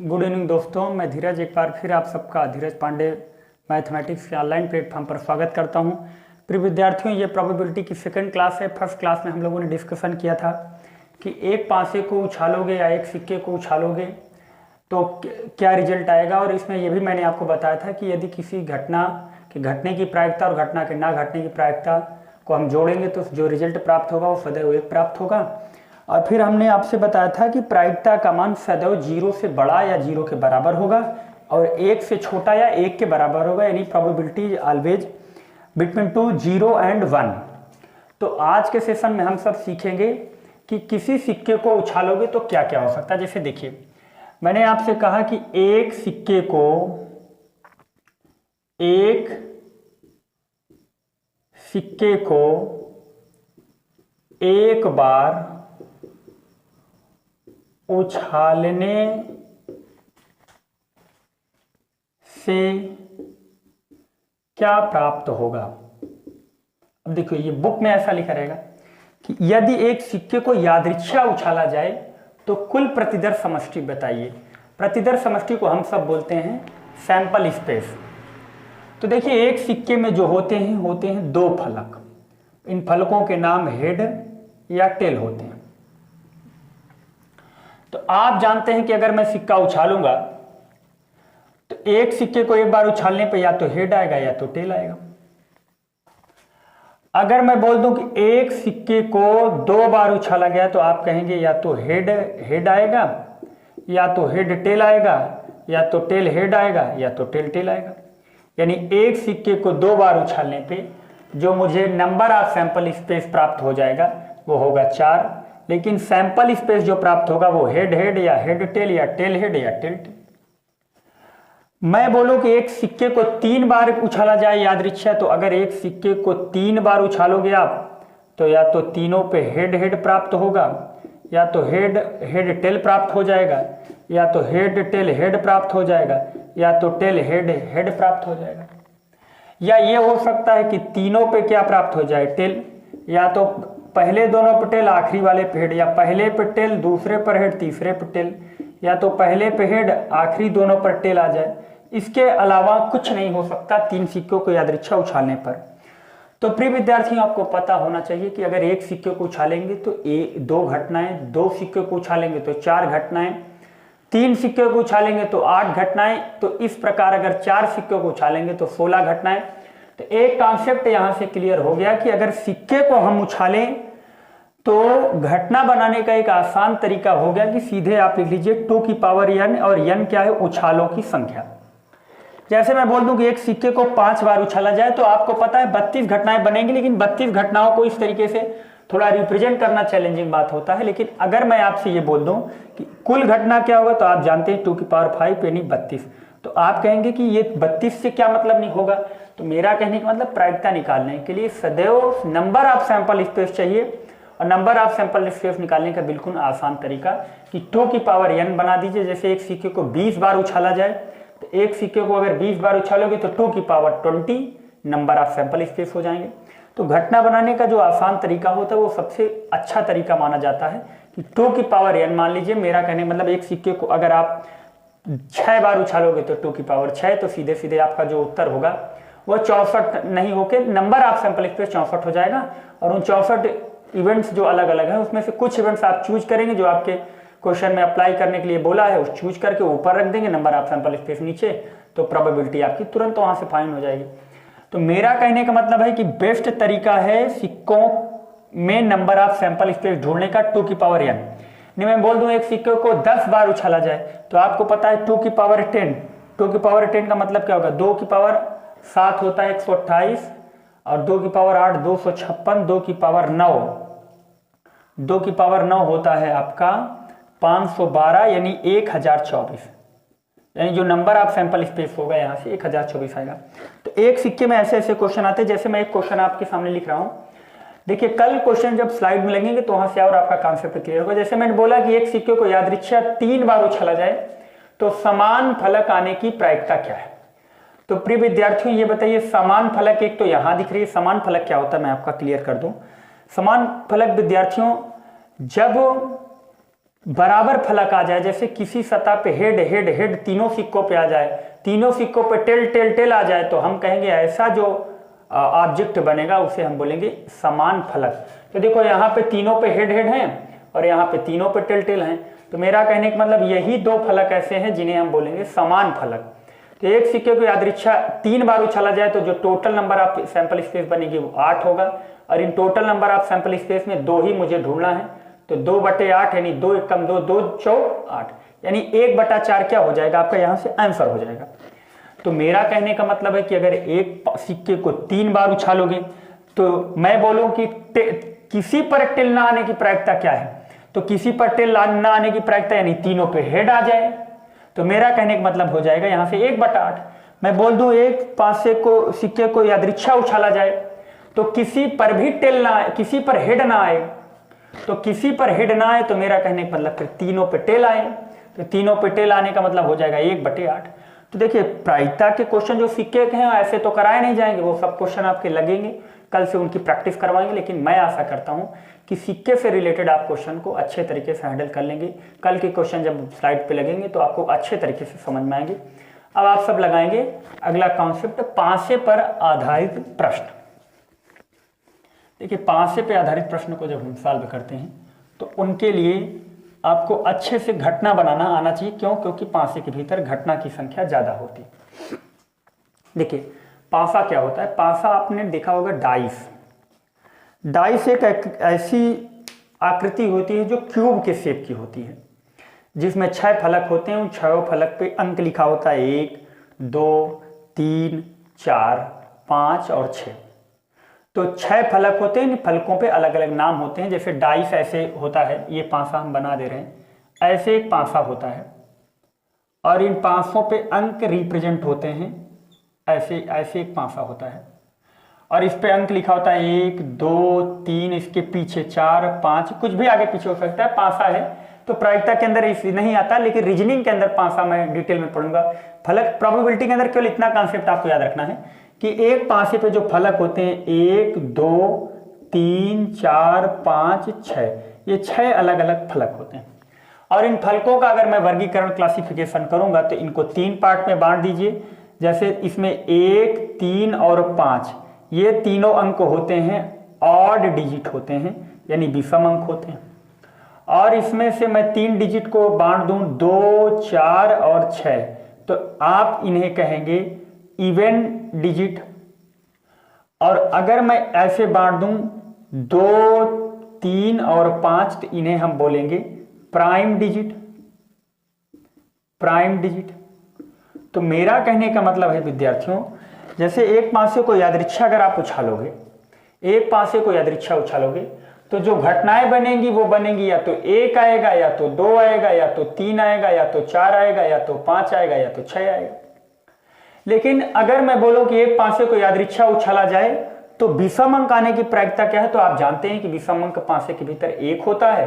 Good evening दोस्तों, मैं धीरज एक बार फिर आप सबका धीरज पांडे मैथमेटिक्स के ऑनलाइन प्लेटफॉर्म पर स्वागत करता हूं। प्रिय विद्यार्थियों, ये प्रोबेबिलिटी की सेकंड क्लास है। फर्स्ट क्लास में हम लोगों ने डिस्कशन किया था कि एक पासे को उछालोगे या एक सिक्के को उछालोगे तो क्या रिजल्ट आएगा। और इसमें यह भी मैंने आपको बताया था कि यदि किसी घटना के घटने की प्रायिकता और घटना के ना घटने की प्रायिकता को हम जोड़ेंगे तो जो रिजल्ट प्राप्त होगा वो सदैव एक प्राप्त होगा। और फिर हमने आपसे बताया था कि प्रायिकता का मान सदैव 0 से बड़ा या 0 के बराबर होगा और 1 से छोटा या 1 के बराबर होगा, यानी प्रोबेबिलिटी ऑलवेज बिटवीन 2, 0 एंड 1। तो आज के सेशन में हम सब सीखेंगे कि किसी सिक्के को उछालोगे तो क्या क्या हो सकता है। जैसे देखिए, मैंने आपसे कहा कि एक सिक्के को एक बार उछालने से क्या प्राप्त होगा। अब देखिए, ये बुक में ऐसा लिखा रहेगा कि यदि एक सिक्के को यादृच्छा उछाला जाए तो कुल प्रतिदर समष्टि बताइए। प्रतिदर समष्टि को हम सब बोलते हैं सैंपल स्पेस। तो देखिए, एक सिक्के में जो होते हैं 2 फलक। इन फलकों के नाम हेड या टेल होते हैं। तो आप जानते हैं कि अगर मैं सिक्का उछालूंगा तो एक सिक्के को एक बार उछालने पर या तो हेड आएगा या तो टेल आएगा। अगर मैं बोल दूं कि एक सिक्के को 2 बार उछाला गया तो आप कहेंगे या तो हेड आएगा या तो हेड टेल आएगा या तो टेल हेड आएगा या तो टेल टेल आएगा। यानी एक सिक्के को 2 बार उछालने पे जो मुझे नंबर ऑफ सैंपल स्पेस प्राप्त हो जाएगा वो होगा 4, लेकिन सैंपल स्पेस जो प्राप्त होगा वो हेड हेड या हेड टेल या टेल हेड या टेल टेल। मैं बोलूं कि एक सिक्के को 3 बार उछाला जाए यादृच्छा, तो अगर एक सिक्के को 3 बार उछालोगे आप तो या तो तीनों पे हेड हेड प्राप्त होगा या तो हेड हेड टेल प्राप्त हो जाएगा या तो हेड टेल हेड प्राप्त हो जाएगा या तो टेल हेड हेड प्राप्त हो जाएगा। या ये हो सकता है कि तीनों पे क्या प्राप्त हो जाए, टेल, या तो पहले दोनों पे टेल आखिरी वाले पे हेड, या पहले पे टेल दूसरे पर हेड तीसरे पे टेल, या तो पहले पे हेड आखिरी दोनों पर टेल आ जाए। इसके अलावा कुछ नहीं हो सकता 3 सिक्कों को यादृच्छा उछालने पर। तो प्रिय विद्यार्थियों, आपको पता होना चाहिए कि अगर एक सिक्के को उछालेंगे तो 2 घटनाएं, 2 सिक्के को उछालेंगे तो 4 घटनाएं, 3 सिक्के को उछालेंगे तो 8 घटनाएं। तो इस प्रकार अगर 4 सिक्कों को उछालेंगे तो 16 घटनाएं। तो एक कॉन्सेप्ट यहां से क्लियर हो गया कि अगर सिक्के को हम उछालें तो घटना बनाने का एक आसान तरीका हो गया कि सीधे आप लिख लीजिए 2 की पावर n, और n क्या है, उछालों की संख्या। जैसे मैं बोल दूं कि एक सिक्के को 5 बार उछाला जाए तो आपको पता है 32 घटनाएं बनेंगी, लेकिन 32 घटनाओं को इस तरीके से थोड़ा रिप्रेजेंट करना चैलेंजिंग बात होता है। लेकिन अगर मैं आपसे ये बोल दूं कि कुल घटना क्या होगा तो आप जानते हैं 2 की पावर 5 यानी 32। तो आप कहेंगे कि ये 32 से क्या मतलब नहीं होगा। तो मेरा कहने का मतलब प्रायिकता निकालने के लिए सदैव नंबर ऑफ सैंपल स्पेस चाहिए, और नंबर ऑफ सैंपल स्पेस निकालने का बिल्कुल आसान तरीका कि 2 की पावर n बना दीजिए। जैसे एक सिक्के को 20 बार उछाला जाए तो एक सिक्के को अगर 20 बार उछालोगे तो 2 की power 20 number of sample space हो जाएंगे। तो घटना बनाने का जो आसान तरीका होता है वो सबसे अच्छा तरीका माना जाता है कि 2 की पावर n मान लीजिए। मेरा कहने मतलब एक सिक्के को अगर आप 6 बार उछालोगे तो 2 की पावर 6, तो सीधे सीधे आपका जो उत्तर होगा वो 64 नहीं होके नंबर ऑफ सैंपल स्पेस 64 हो जाएगा। और उन 64 इवेंट्स जो अलग अलग है उसमें से कुछ इवेंट्स आप चूज करेंगे जो आपके क्वेश्चन में अप्लाई करने के लिए बोला है, उस चूज करके ऊपर रख देंगे, नंबर ऑफ सैंपल स्पेस नीचे, तो प्रोबेबिलिटी आपकी तुरंत वहां से फाइंड हो जाएगी। तो मेरा कहने का मतलब है कि बेस्ट तरीका है सिक्कों में नंबर ऑफ सैंपल स्पेस ढूंढने का 2 की पावर n। नहीं, मैं बोल दूं एक सिक्के को 10 बार उछाला जाए तो आपको पता है 2 की पावर 10। 2 की पावर 10 का मतलब क्या होगा, 2 की पावर 7 होता है 128, और 2 की पावर 8 256, 2 की पावर 9 2 की पावर 9 होता है आपका 512 यानी 1024, यानी जो नंबर ऑफ सैंपल स्पेस होगा यहां से 1024 आएगा। तो एक सिक्के में ऐसे ऐसे क्वेश्चन आते हैं। जैसे मैं एक क्वेश्चन आपके सामने लिख रहा हूं, देखिए कल क्वेश्चन जब स्लाइड में लगेंगे तो वहां से और आपका कॉन्सेप्ट क्लियर होगा। जैसे मैंने बोला कि एक सिक्के को यादृच्छा 3 बार उछाला जाए तो समान फलक आने की प्रायिकता क्या है। तो प्रिय विद्यार्थियों, ये बताइए समान फलक एक तो यहां दिख रही है। समान फलक क्या होता है मैं आपका क्लियर कर दूं। समान फलक विद्यार्थियों, जब बराबर फलक आ जाए, जैसे किसी सतह पे हेड हेड हेड तीनों सिक्कों पे आ जाए, तीनों सिक्कों पे टेल टेल टेल आ जाए, तो हम कहेंगे ऐसा जो ऑब्जेक्ट बनेगा उसे हम बोलेंगे समान फलक। तो देखो यहाँ पे तीनों पे हेड हेड हैं और यहाँ पे तीनों पे टेल टेल हैं, तो मेरा कहने का मतलब यही दो फलक ऐसे हैं जिन्हें हम बोलेंगे समान फलक। तो एक सिक्के को यादृच्छा 3 बार उछाला जाए तो जो total number of sample space बनेगी वो 8 होगा, और in total number of sample space में 2 ही मुझे ढूंढना है, तो 2/8 यानी 2 × 2 2 4 8 यानी 1/4 क्या हो जाएगा आपका, यहां से आंसर हो जाएगा। तो मेरा कहने का मतलब है कि अगर एक सिक्के को 3 बार उछालोगे तो मैं बोलूं कि किसी पर टेल ना आने की प्रायिकता क्या है, तो किसी पर टेल ना आने की प्रायिकता यानी तीनों पे हेड आ जाए, तो मेरा कहने का मतलब हो जाएगा यहां से 1/8। मैं बोल दूं एक पासे को सिक्के को यादृच्छा उछाला जाए तो किसी पर भी टेल ना आए, किसी पर हेड ना आए, तो किसी पर हेड ना आए तो मेरा कहने का मतलब फिर तीनों पे टेल आए, तो तीनों पे टेल आने का मतलब हो जाएगा 1/8। तो देखिए प्रायिकता के क्वेश्चन जो सिक्के के हैं ऐसे तो कराए नहीं जाएंगे, वो सब क्वेश्चन आपके लगेंगे, कल से उनकी प्रैक्टिस करवाएंगे, लेकिन मैं आशा करता हूं कि सिक्के से रिलेटेड आप क्वेश्चन को अच्छे तरीके से हैंडल कर लेंगे। कल के क्वेश्चन जब स्लाइड पे लगेंगे तो आपको अच्छे तरीके से समझ में आएंगे। अब आप सब लगाएंगे अगला कॉन्सेप्ट, पांसे पर आधारित प्रश्न। देखिए पांसे पे आधारित प्रश्न को जब हम सॉल्व करते हैं तो उनके लिए आपको अच्छे से घटना बनाना आना चाहिए। क्यों? क्योंकि पांसे के भीतर घटना की संख्या ज्यादा होती है। देखिए पासा क्या होता है, पासा आपने देखा होगा डाइस। डाइस एक ऐसी आकृति होती है जो क्यूब के शेप की होती है, जिसमें 6 फलक होते हैं, उन 6 फलक पे अंक लिखा होता है 1 2 3 4 5 और 6। तो 6 फलक होते हैं, इन फलकों पे अलग अलग नाम होते हैं। जैसे डाइस ऐसे होता है, ये पासा हम बना दे रहे हैं, ऐसे एक पासा होता है और इन पासों पे अंक रिप्रेजेंट होते हैं, ऐसे ऐसे एक पासा होता है और इस पे अंक लिखा होता है 1 2 3, इसके पीछे 4 5, कुछ भी आगे पीछे हो सकता है, पासा है। तो प्रायिकता के अंदर इस नहीं आता, लेकिन रीजनिंग के अंदर पासा मैं डिटेल में पढ़ूंगा। फलक प्रोबेबिलिटी के अंदर केवल इतना कॉन्सेप्ट आपको याद रखना है कि एक पासे पे जो फलक होते हैं 1 2 3 4 5 6, ये 6 अलग अलग फलक होते हैं। और इन फलकों का अगर मैं वर्गीकरण क्लासिफिकेशन करूंगा तो इनको 3 पार्ट में बांट दीजिए। जैसे इसमें 1 3 और 5, ये तीनों अंक होते हैं ऑड डिजिट होते हैं, यानी विषम अंक होते हैं। और इसमें से मैं 3 डिजिट को बांट दूं 2 4 और 6, तो आप इन्हें कहेंगे इवन डिजिट। और अगर मैं ऐसे बांट दूं 2 3 और 5, तो इन्हें हम बोलेंगे प्राइम डिजिट। Prime digit. तो मेरा कहने का मतलब है विद्यार्थियों, जैसे एक पासे को यादृच्छा अगर आप उछालोगे, एक पासे को यादृच्छा उछालोगे तो जो घटनाएं बनेंगी वो बनेंगी या तो 1 आएगा, या तो 2 आएगा, या तो 3 आएगा, या तो 4 आएगा, या तो 5 आएगा, या तो 6 आएगा। लेकिन अगर मैं बोलूं कि एक पासे को यादृच्छा उछाला जाए तो विषम अंक आने की प्रायिकता क्या है, तो आप जानते हैं कि विषम अंक पासे के भीतर 1 होता है,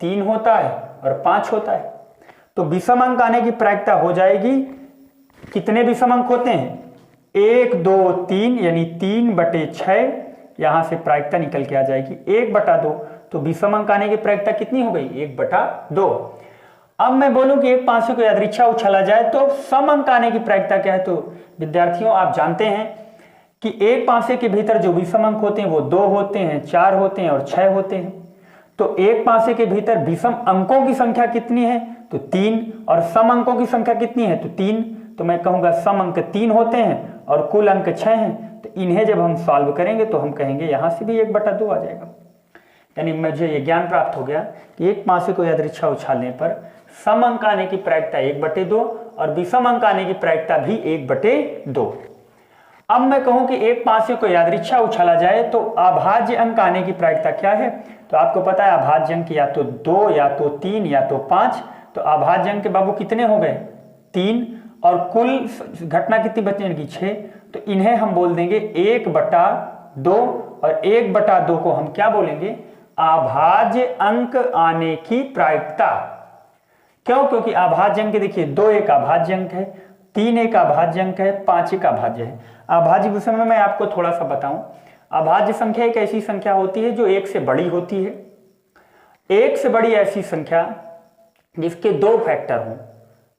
3 होता है और 5 होता है। तो विषम अंक आने की प्रायिकता हो जाएगी, कितने विषम अंक होते हैं 1 2 3, यानी 3/6, यहां से प्रायिकता निकल के आ जाएगी 1/2। तो विषम अंक आने की प्रायिकता कितनी हो गई 1/2। अब मैं बोलूं कि एक पासे को यादृच्छा उछाला जाए तो सम अंक आने की प्रायिकता क्या है, तो विद्यार्थियों आप जानते हैं कि एक पासे के भीतर जो विषम अंक होते हैं वो 2 होते हैं, 4 होते हैं और 6 होते हैं। तो एक पासे के भीतर विषम अंकों की संख्या कितनी है, तो 3, और सम अंकों की संख्या कितनी है, तो 3। तो मैं कहूंगा सम अंक 3 होते हैं और कुल अंक 6 हैं। तो इन्हें जब हम सॉल्व करेंगे तो हम कहेंगे यहां से भी 1/2 आ जाएगा। यानी मुझे ये ज्ञान प्राप्त हो गया कि एक पासे को यादृच्छा उछालने पर सम अंक आने की प्रायिकता 1/2 और विषम अंक आने की प्रायिकता भी 1/2। अब मैं कहूं कि एक पासे को यादृच्छा उछाला जाए तो अभाज्य अंक आने की प्रायिकता क्या है, तो आपको पता है अभाज्य अंक या तो 2 या तो 3 या तो 5। तो अभाज्य अंक बाबू कितने हो गए 3, और कुल घटना कितनी बचेगी 6। तो इन्हें हम बोल देंगे 1/2, और 1/2 को हम क्या बोलेंगे अभाज्य अंक आने की प्रायिकता। क्यों? क्योंकि अभाज्य अंक देखिए 2 एक अभाज्य अंक है, 3 एक अभाज्य अंक है, 5 एक अभाज्य है। अभाज्य के विषय में मैं आपको थोड़ा सा बताऊं, अभाज्य संख्या एक ऐसी संख्या होती है जो 1 से बड़ी होती है। 1 से बड़ी ऐसी संख्या जिसके दो फैक्टर हों।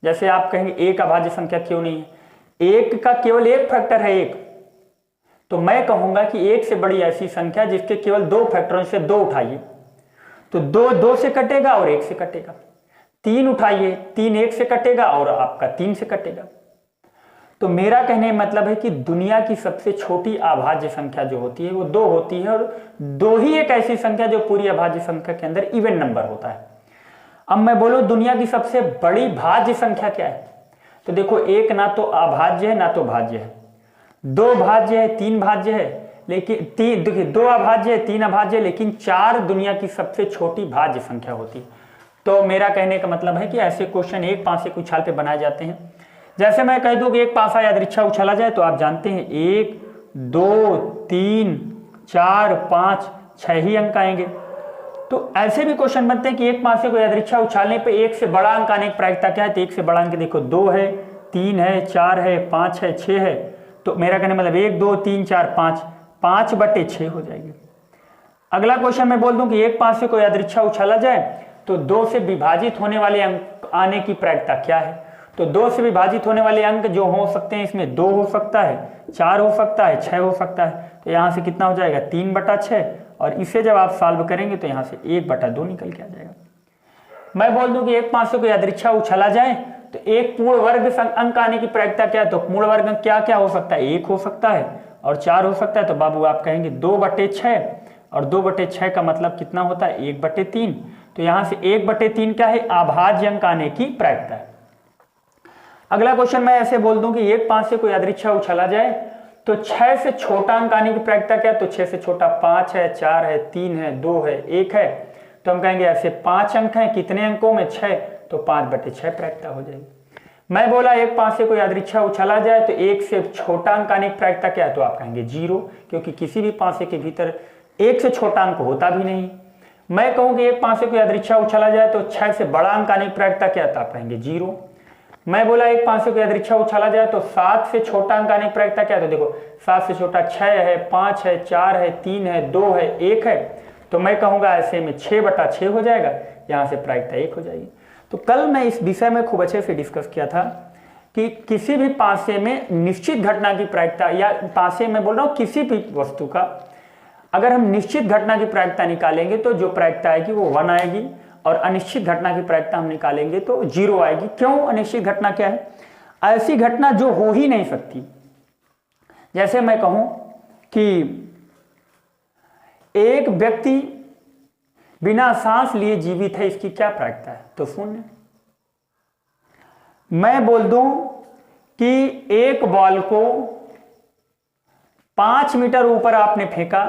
जैसे आप कहेंगे एक अभाज्य संख्या क्यों नहीं है, एक का केवल एक फैक्टर है एक, तो मैं कहूंगा कि एक से बड़ी ऐसी संख्या जिसके केवल दो फैक्टरों से दो उठाइए तो दो दो से कटेगा और एक से कटेगा, तीन उठाइए तीन एक से कटेगा और आपका तीन से कटेगा। तो मेरा कहने का मतलब है कि दुनिया की सबसे छोटी अभाज्य संख्या जो होती है वो दो होती है, और दो ही एक ऐसी संख्या जो पूरी अभाज्य संख्या के अंदर इवन नंबर होता है। अब मैं बोलूं दुनिया की सबसे बड़ी भाज्य संख्या क्या है, तो देखो एक ना तो अभाज्य है ना तो भाज्य है, दो भाज्य है तीन भाज्य है, लेकिन तीन देखिए दो अभाज्य है तीन अभाज्य है, लेकिन चार दुनिया की सबसे छोटी भाज्य संख्या होती है। तो मेरा कहने का मतलब है कि ऐसे क्वेश्चन एक पासे के उछाल पे बनाए जाते हैं। जैसे मैं कह दूं कि एक पासा यादृच्छा उछाला जाए तो आप जानते हैं 1 2 3 4 5 6 ही अंक आएंगे। तो ऐसे भी क्वेश्चन बनते हैं कि एक पासे को यादृच्छा उछालने पे एक से बड़ा अंक आने की प्रायिकता क्या है, तो एक से बड़ा अंक देखो 2 है 3 है 4 है 5 है 6 है। तो मेरा कहने मतलब 1 2 3 4 5 5/6 हो जाएगी। अगला क्वेश्चन मैं बोल दूं कि एक पासे को यादृच्छा उछाला जाए तो 2 से विभाजित होने वाले अंक आने की प्रायिकता क्या है, तो 2 से विभाजित होने वाले अंक जो हो सकते हैं इसमें 2 हो सकता है 4 हो सकता है 6 हो सकता है। तो यहाँ से कितना हो जाएगा 3/6, और इसे जब आप सॉल्व करेंगे तो यहाँ से 1/2 निकल के आ जाएगा। मैं बोल दूं कि एक पासे को यादृच्छा उछाला जाए तो एक पूर्ण वर्ग अंक आने की प्रायिकता क्या है, तो पूर्ण वर्ग अंक क्या क्या हो सकता है, 1 हो सकता है और 4 हो सकता है। तो बाबू आप कहेंगे 2/6, और 2/6 का मतलब कितना होता है 1/3। तो यहाँ से 1/3 क्या है, अभाज्य अंक आने की प्रायिकता है। अगला क्वेश्चन मैं ऐसे बोल दूं कि एक पासे को यादृच्छा उछाला जाए तो 6 से छोटा अंक आने की प्रायिकता क्या है, तो 6 से छोटा 5 है 4 है 3 है 2 है 1 है। तो हम कहेंगे ऐसे 5 अंक हैं, कितने अंकों में 6, तो 5/6 प्रायिकता हो जाएगी। मैं बोला एक पासे को यादृच्छा उछाला जाए तो 1 से छोटा अंक आने की प्रायिकता क्या है, तो आप कहेंगे 0, क्योंकि किसी भी पासे के भीतर 1 से छोटा अंक होता भी नहीं। मैं कहूँ कि एक पासे को यादृच्छा उछाला जाए तो 6 से बड़ा अंक आने की प्रायिकता क्या है, तो आप कहेंगे 0। मैं बोला एक पासे को यादृच्छा उछाला जाए तो 7 से छोटा अंक आने की प्रायिकता क्या है, तो देखो 7 से छोटा 6 है 5 है 4 है 3 है 2 है 1 है। तो मैं कहूँगा ऐसे में 6/6 हो जाएगा, यहाँ से प्रायिकता 1 हो जाएगी। तो कल मैं इस विषय में खूब अच्छे से डिस्कस किया था कि किसी भी पासे में निश्चित घटना की प्रायिकता, या पासे में बोल रहा हूँ किसी भी वस्तु का, अगर हम निश्चित घटना की प्रायिकता निकालेंगे तो जो प्रायिकता आएगी वो 1 आएगी, और अनिश्चित घटना की प्रायिकता हम निकालेंगे तो 0 आएगी। क्यों, अनिश्चित घटना क्या है, ऐसी घटना जो हो ही नहीं सकती। जैसे मैं कहूं कि एक व्यक्ति बिना सांस लिए जीवित है, इसकी क्या प्रायिकता है, तो 0। मैं बोल दूं कि एक बॉल को 5 मीटर ऊपर आपने फेंका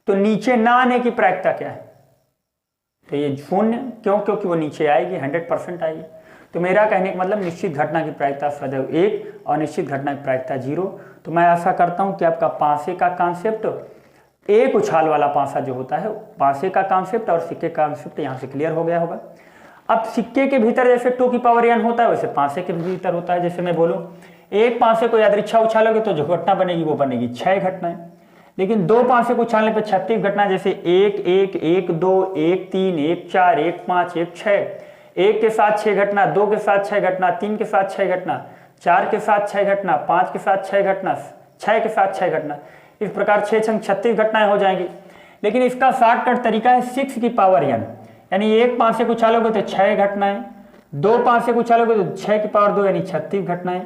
तो नीचे ना आने की प्रायिकता क्या है, तो ये 0। क्यों, क्योंकि वो नीचे आएगी, 100% आएगी। तो मेरा कहने का मतलब निश्चित घटना की प्रायिकता सदैव 1 और निश्चित घटना की प्रायिकता 0। तो मैं आशा करता हूं कि आपका पासे का कॉन्सेप्ट, एक उछाल वाला पासा जो होता है, पासे का कॉन्सेप्ट और सिक्के का कॉन्सेप्ट यहाँ से क्लियर हो गया होगा। अब सिक्के के भीतर जैसे 2 की पावर n होता है वैसे पासे के भीतर होता है। जैसे मैं बोलूँ एक पासे को यादृच्छा उछालोगे तो जो घटना बनेगी वो बनेगी 6 घटनाएं, लेकिन 2 पासे को उछालने पर 36 घटना, जैसे 1 1 1 2 1 3 1 4 1 5 1 6, 1 के साथ 6 घटना, 2 के साथ 6 घटना, 3 के साथ 6 घटना, 4 के साथ 6 घटना, 5 के साथ 6 घटना, 6 के साथ 6 घटना, इस प्रकार 6 छंग 36 घटनाएं हो जाएंगी। लेकिन इसका शॉर्टकट तरीका है 6 की पावर n, यानी एक पासे को उछालोगे तो 6 घटनाएं, 2 पासे को उछालोगे तो 6 की पावर 2 यानी 36 घटनाएं,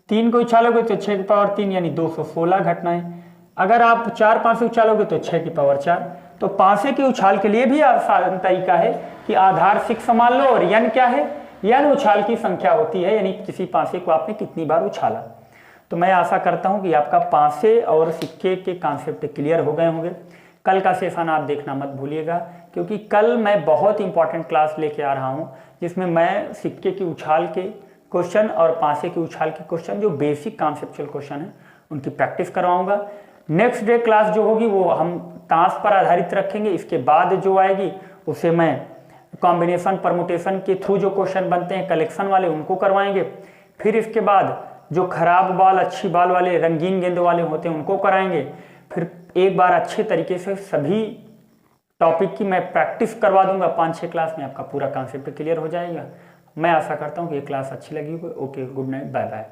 3 को उछालोगे तो 6 की पावर 3 यानी 216 घटनाएं। अगर आप 4 पासे उछालोगे तो 6 की पावर 4। तो पासे के उछाल के लिए भी आसान तरीका है कि आधार 6 मान लो, और n क्या है, n उछाल की संख्या होती है, यानी किसी पासे को आपने कितनी बार उछाला। तो मैं आशा करता हूं कि आपका पासे और सिक्के के कॉन्सेप्ट क्लियर हो गए होंगे। कल का सेशन आप देखना मत भूलिएगा, क्योंकि कल मैं बहुत इंपॉर्टेंट क्लास लेके आ रहा हूं, जिसमें मैं सिक्के की उछाल के क्वेश्चन और पासे की उछाल के क्वेश्चन, जो बेसिक कॉन्सेप्चुअल क्वेश्चन है, उनकी प्रैक्टिस करवाऊंगा। नेक्स्ट डे क्लास जो होगी वो हम ताश पर आधारित रखेंगे। इसके बाद जो आएगी उसे मैं कॉम्बिनेशन परमुटेशन के थ्रू जो क्वेश्चन बनते हैं कलेक्शन वाले, उनको करवाएंगे। फिर इसके बाद जो खराब बॉल अच्छी बॉल वाले रंगीन गेंद वाले होते हैं उनको कराएंगे। फिर एक बार अच्छे तरीके से सभी टॉपिक की मैं प्रैक्टिस करवा दूंगा 5-6 क्लास में, आपका पूरा कॉन्सेप्ट क्लियर हो जाएगा। मैं आशा करता हूँ कि ये क्लास अच्छी लगी होगी। Okay, good night, bye bye.